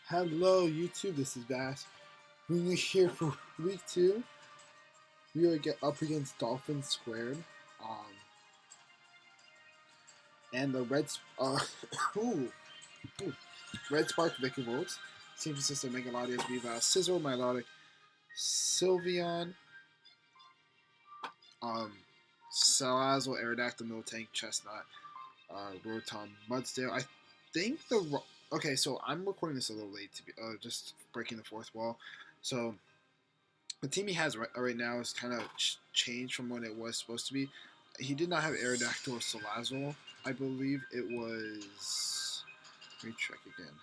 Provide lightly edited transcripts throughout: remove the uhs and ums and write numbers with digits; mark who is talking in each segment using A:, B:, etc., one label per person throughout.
A: Hello YouTube, this is Bass. We're here for week 2. We are up against Dolphin squared. Um, and the ooh, ooh, Red Spark Vicky Volts. Team consists of Megalodius, Viva, Scissor, Milotic, Sylveon, Salazzle, Aerodactyl, Miltank, Chestnut, Rotom, Mudsdale. I think okay, so I'm recording this a little late to be just breaking the fourth wall. So the team he has right now is kind of changed from what it was supposed to be. He did not have Aerodactyl or Salazzle. I believe it was. Let me check again.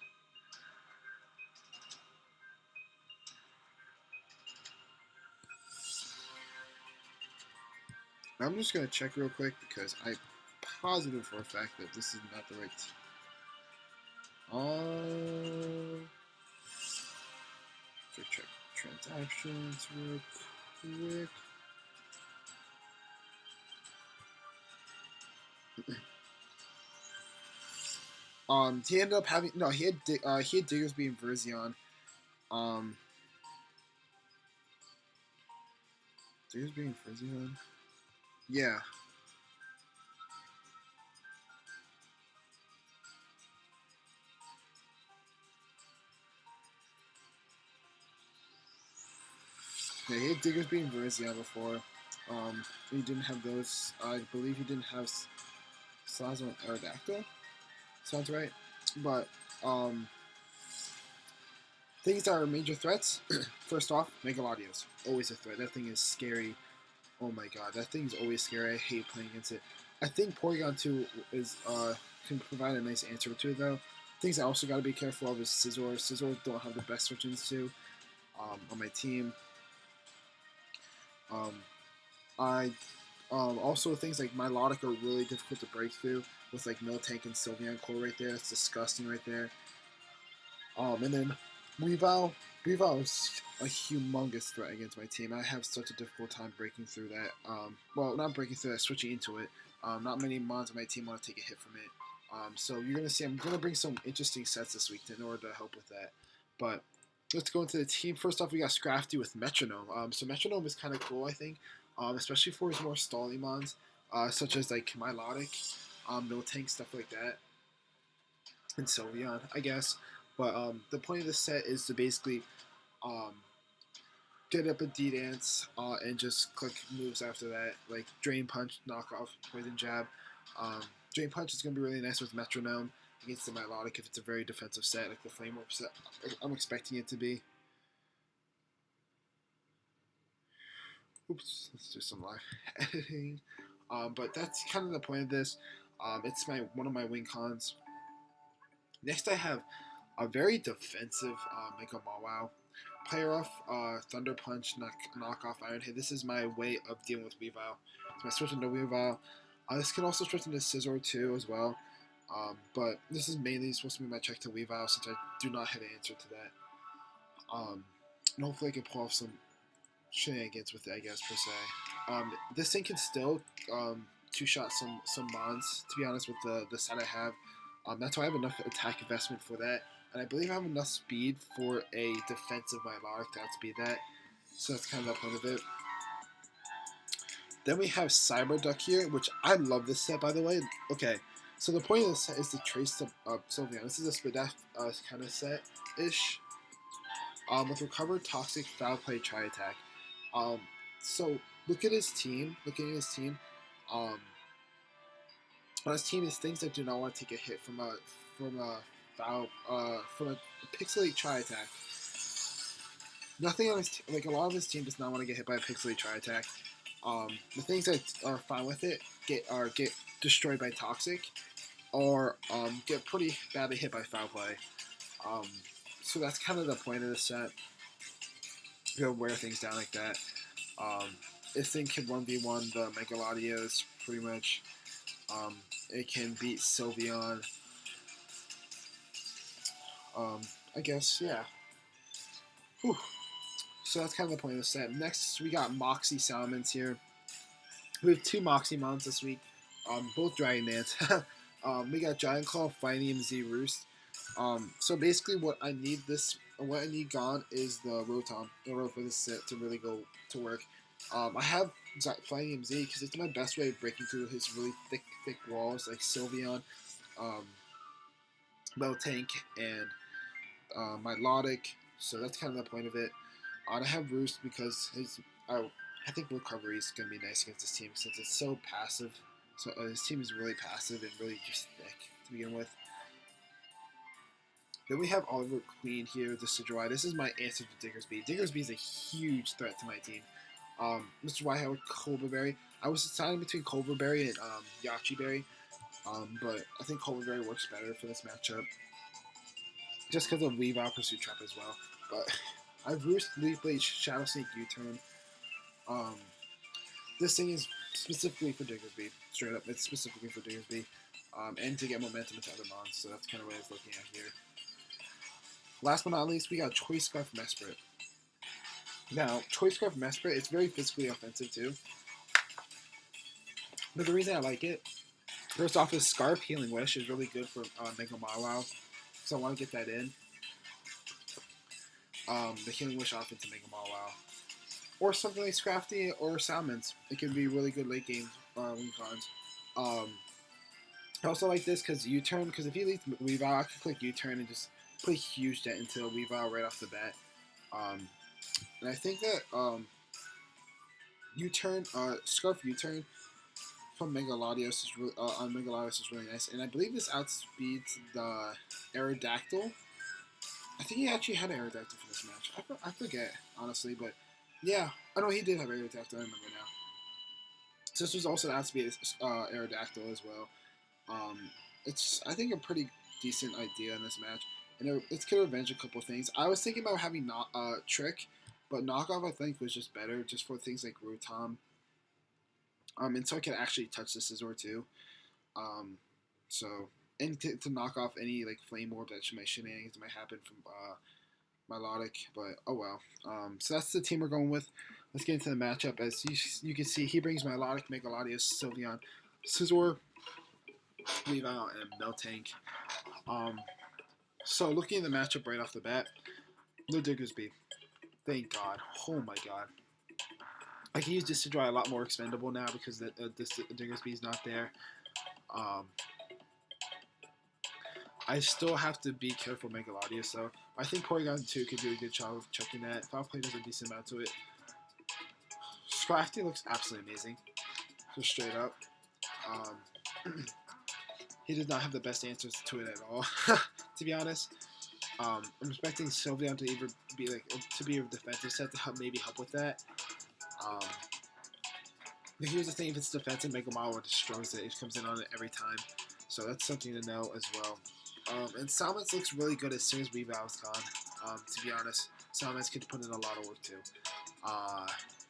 A: I'm just gonna check real quick because I'm positive for a fact that this is not the right. Check transactions real quick. He ended up having no. He had Diggersby and Verzion. Diggersby and Verzion. Yeah. Yeah, he had Diggersby and Verzion before. He didn't have those. I believe he didn't have Salazzle and Aerodactyl. Sounds right. But things that are major threats. First off, Megalodios. Always a threat. That thing is scary. Oh my god, that thing's always scary. I hate playing against it. I think Porygon 2 is can provide a nice answer to it though. Things I also got to be careful of is Scizor. Scizor don't have the best switch-ins too on my team. I also things like Milotic are really difficult to break through with like Miltank and Sylveon Core right there. It's disgusting right there. And then Weavile is a humongous threat against my team. I have such a difficult time breaking through that. Well, not breaking through that, switching into it. Not many mons on my team want to take a hit from it. So you're gonna see I'm gonna bring some interesting sets this week in order to help with that. But let's go into the team. First off, we got Scrafty with Metronome. So Metronome is kind of cool, I think, especially for his more stally mons, such as like Milotic, Miltank, stuff like that, and Sylveon, I guess. But the point of this set is to basically um, get up a D-Dance and just click moves after that, like Drain Punch, Knock Off, Poison Jab. Drain Punch is going to be really nice with Metronome against the Milotic if it's a very defensive set, like the Flame Orb set I'm expecting it to be. Oops, let's do some live editing. But that's kind of the point of this. It's one of my win cons. Next, I have a very defensive Mega Mawile. Player off Thunder Punch, knock off Iron Hit. This is my way of dealing with Weavile. So I switch into Weavile. This can also switch into Scizor too as well. But this is mainly supposed to be my check to Weavile since I do not have an answer to that. And hopefully I can pull off some shenanigans with it, I guess, per se. This thing can still two-shot some mons, to be honest, with the set I have. That's why I have enough attack investment for that. And I believe I have enough speed for a defensive Milotic to outspeed that. So that's kind of the point of it. Then we have Cyberduck here, which I love this set, by the way. Okay, so the point of this set is to trace the Sylveon. This is a Spadef kind of set-ish. With Recover, Toxic, Foul Play, Tri Attack. So look at his team. Looking at his team. On his team is things that do not want to take a hit from a Pixelate Tri Attack. Nothing on his like a lot of his team does not want to get hit by a Pixelate Tri Attack. The things that are fine with it get destroyed by Toxic, or get pretty badly hit by Foul Play. So that's kind of the point of the set. You wear things down like that. This thing can 1v1 the Megalodios pretty much. It can beat Sylveon. I guess, yeah. Whew. So that's kind of the point of the set. Next, we got Moxie Salamence here. We have 2 Moxie Mons this week. Both Dragon Dance. We got Giant Claw, Finium Z Roost. So basically, what I need gone is the Rotom in order for this set to really go to work. I have Flying Z because it's my best way of breaking through his really thick walls like Sylveon, um, Tank, and Milotic. So that's kind of the point of it. I have Roost because I think recovery is going to be nice against this team since it's so passive. So his team is really passive and really just thick to begin with. Then we have Oliver Queen here, the Sidrawai. This is my answer to Diggersby. Diggersby is a huge threat to my team. Mr. Whitehead with Cobra Berry. I was deciding between Cobra Berry and Yachi Berry, but I think Cobra Berry works better for this matchup. Just because of Weavile Pursuit Trap as well. But I've Roost, Leaf Blade, Shadow Sneak, U-Turn. This thing is specifically for Diggersby. Straight up, it's specifically for Diggersby. And to get momentum into other mons, so that's kind of what I was looking at here. Last but not least, we got Choice Scarf Mesprit. Now, Choice Scarf Mesprit, it's very physically offensive too. But the reason I like it, first off, is Scarf Healing Wish is really good for Mega Mawile, so I want to get that in. The Healing Wish off into Mega Mawile. Or something like Scrafty or Salmons. It can be really good late game cards. I also like this because U-Turn, because if he leads Weavile, I can click U-Turn and just put a huge dent into Weavile right off the bat. And I think that U-Turn, Scarf U-Turn from Megalodios is really, on Megalodios is really nice. And I believe this outspeeds the Aerodactyl. I think he actually had Aerodactyl for this match. I forget, honestly, but yeah. I know he did have Aerodactyl, I remember now. So this was also outspeed Aerodactyl as well. It's, I think, a pretty decent idea in this match. And it's going to revenge a couple things. I was thinking about having Trick, but Knockoff I think was just better, just for things like Rotom. And so I could actually touch the Scizor too. So, and to knock off any like Flame Orb that my shenanigans might happen from Milotic, but oh well. So that's the team we're going with. Let's get into the matchup. As you can see, he brings Milotic, Megalodios, Sylveon, Scizor, Weavile, and Meltank. So looking at the matchup right off the bat, no Diggersby. Thank God. Oh my God. I can use Dissidry a lot more expendable now because Diggersby is not there. I still have to be careful Megalodius, so I think Porygon 2 could do a good job of checking that. Falplay does a decent amount to it. Scrafty looks absolutely amazing. Just straight up. He does not have the best answers to it at all, to be honest. I'm expecting Sylveon to either be a defensive set to maybe help with that. But here's the thing: if it's defensive, Mega Mawile destroys it. It comes in on it every time, so that's something to know as well. And Salmons looks really good as soon as Weavile's gone. To be honest, Salmons could put in a lot of work too.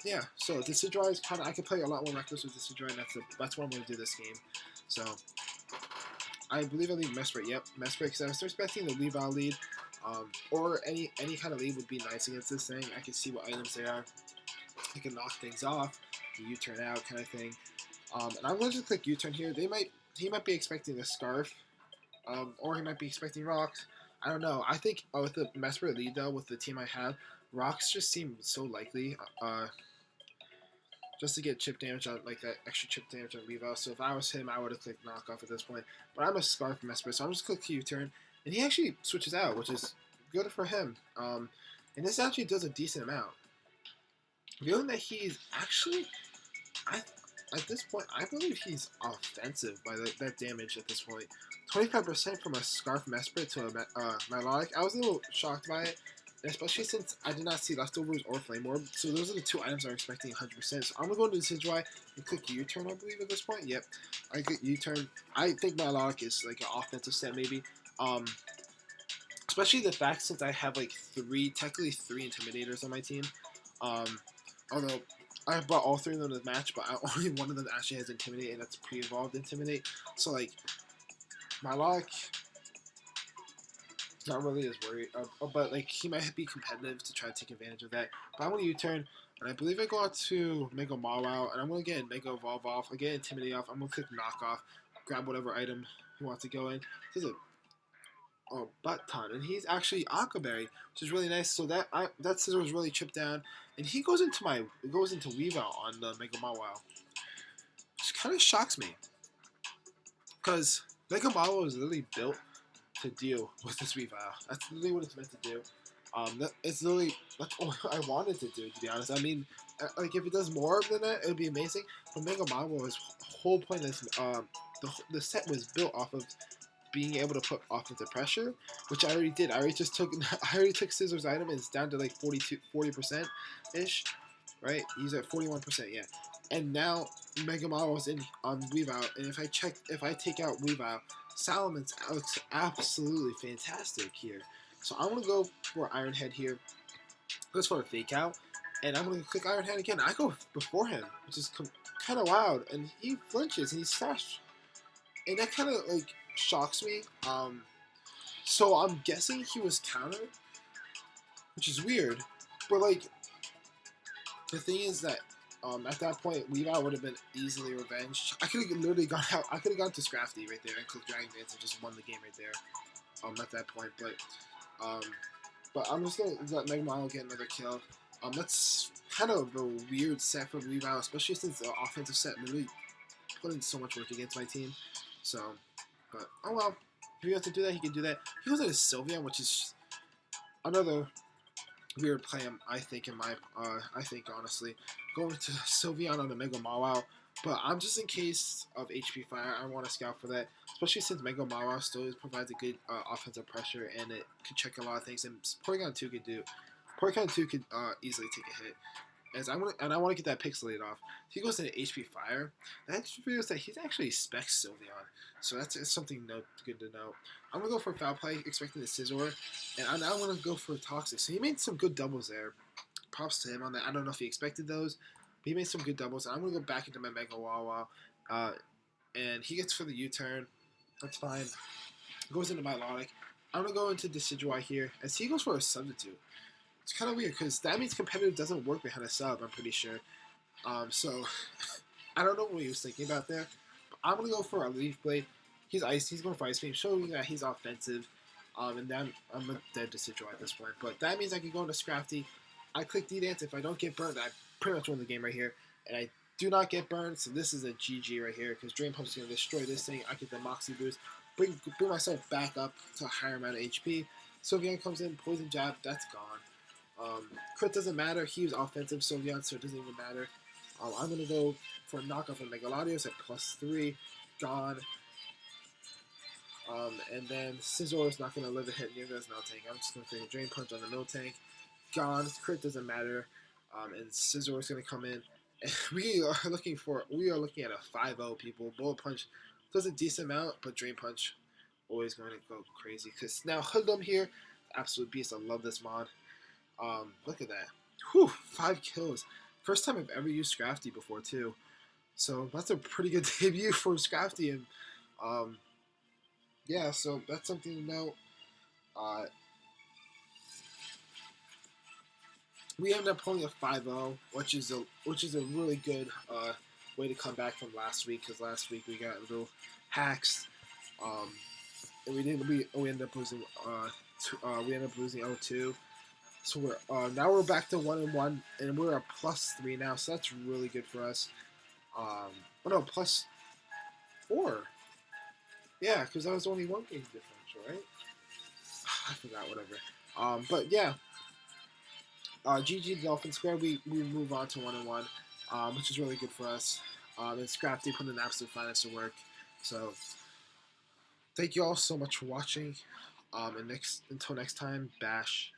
A: Yeah, so Dissidry is kind of, I could play a lot more reckless with Dissidry, and that's what I'm going to do this game. So I believe I leave Mesprit. Yep, Mesprit, because I was expecting the Weavile lead, or any kind of lead would be nice against this thing. I can see what items they are. I can knock things off, U-turn out kind of thing. And I'm going to just click U-turn here. He might be expecting a Scarf, or he might be expecting Rocks. I don't know. I think with the Mesprit lead though, with the team I have, Rocks just seem so likely. Just to get chip damage on, like that extra chip damage on Weavile. So if I was him, I would have clicked knockoff at this point. But I'm a Scarf Mesprit, so I'm just click U-turn, and he actually switches out, which is good for him. And this actually does a decent amount. Feeling that he's actually, at this point, I believe he's offensive by that damage at this point. 25% from a Scarf Mesprit to a Milotic. I was a little shocked by it, especially since I did not see Leftovers or Flame Orb. So those are the two items I'm expecting 100%. So I'm going to go into Decidueye and click U-turn, I believe, at this point. Yep, I click U-turn. I think Milotic is like an offensive set, maybe. Especially the fact since I have like technically three Intimidators on my team. Although I brought all three of them to the match, but only one of them actually has Intimidate, and that's pre-evolved Intimidate. So like, Milotic, not really as worried, but like he might be competitive to try to take advantage of that. But I'm going to U-turn, and I believe I go out to Mega Mawile, and I'm going to get Mega Evolve off, I get Intimidate off, I'm going to click Knock Off, grab whatever item he wants to go in. This is butt ton, and he's actually Aquaberry, which is really nice. So that scissor was really chipped down, and he goes into Weavile on the Mega Mawile, which kind of shocks me because Mega Mawile is literally built to deal with this Weavile. That's literally what it's meant to do. It's literally that's all I wanted to do, to be honest. I mean, like if it does more than that, it would be amazing. But Mega Mawile's whole point is the set was built off of being able to put offensive pressure, which I already did. I already took Scissors item and it's down to like 40% ish, right? He's at 41%, yeah. And now Mega Mile is in on Weavile, and if I take out Weavile, Salamon's looks absolutely fantastic here. So I'm gonna go for Iron Head here. Goes for a fake out, and I'm gonna click Iron Head again. I go before him, which is kind of wild, and he flinches and he's slashed, and that kind of like shocks me. So I'm guessing he was countered, which is weird, but like the thing is that at that point, Weavile would have been easily revenged. I could have literally gone out. I could have gone to Scrafty right there and clicked Dragon Dance and just won the game right there. At that point, but I'm just gonna let Mega Mile get another kill. That's kind of a weird set for Weavile, especially since the offensive set really put in so much work against my team. So, but oh well. If he has to do that, he can do that. He goes into Sylveon, which is another weird play. I think honestly going to Sylveon on the Mega Mawile, but I'm just in case of HP Fire. I want to scout for that, especially since Mega Mawile still provides a good offensive pressure and it could check a lot of things. And Porygon 2 could do. Porygon 2 could easily take a hit. I want to get that pixelated off. He goes into HP Fire. That reveals that he's actually Spec Sylveon. So that's something good to know. I'm going to go for Foul Play, expecting the Scizor. And I'm now going to go for Toxic. So he made some good doubles there. Props to him on that. I don't know if he expected those, but he made some good doubles. And I'm going to go back into my Mega Wawa. And he gets for the U-turn. That's fine. Goes into Milotic. I'm going to go into Decidueye here. As he goes for a Substitute. It's kind of weird because that means competitive doesn't work behind a sub, I'm pretty sure. So I don't know what he was thinking about there. But I'm going to go for a Leaf Blade. He's Ice. He's going for Ice Beam, showing that he's offensive. And then I'm a dead Decidueye at this point. But that means I can go into Scrafty. I click D-Dance. If I don't get burned, I pretty much win the game right here. And I do not get burned, so this is a GG right here because Drain Punch is going to destroy this thing. I get the Moxie boost. Bring myself back up to a higher amount of HP. Sylveon comes in, Poison Jab, that's gone. Crit doesn't matter. He was offensive Sylveon, so it doesn't even matter. I'm going to go for a knockoff of Megalodios at +3. Gone. And then Scizor is not going to live a hit near this Miltank. I'm just going to take a Drain Punch on the Miltank. Gone. Crit doesn't matter. And Scizor is going to come in. And we are looking at a 5-0, people. Bullet Punch does a decent amount, but Drain Punch always going to go crazy. Because now Hoodlum here, absolute beast. I love this mod. Look at that. Whew, 5 kills. First time I've ever used Scrafty before, too. So that's a pretty good debut for Scrafty. And, yeah, so that's something to note. We ended up pulling a 5-0, which is a really good way to come back from last week, because last week we got a little hacks. And we ended up losing 0-2. So now we're back to 1-1, and we're a +3 now. So that's really good for us. Oh no, +4. Yeah, because that was only 1 game differential, right? I forgot, whatever. But yeah, GG Dolphin Square. We move on to 1-1, which is really good for us. And Scrafty put in absolute finest to work. So thank you all so much for watching. And until next time, bash.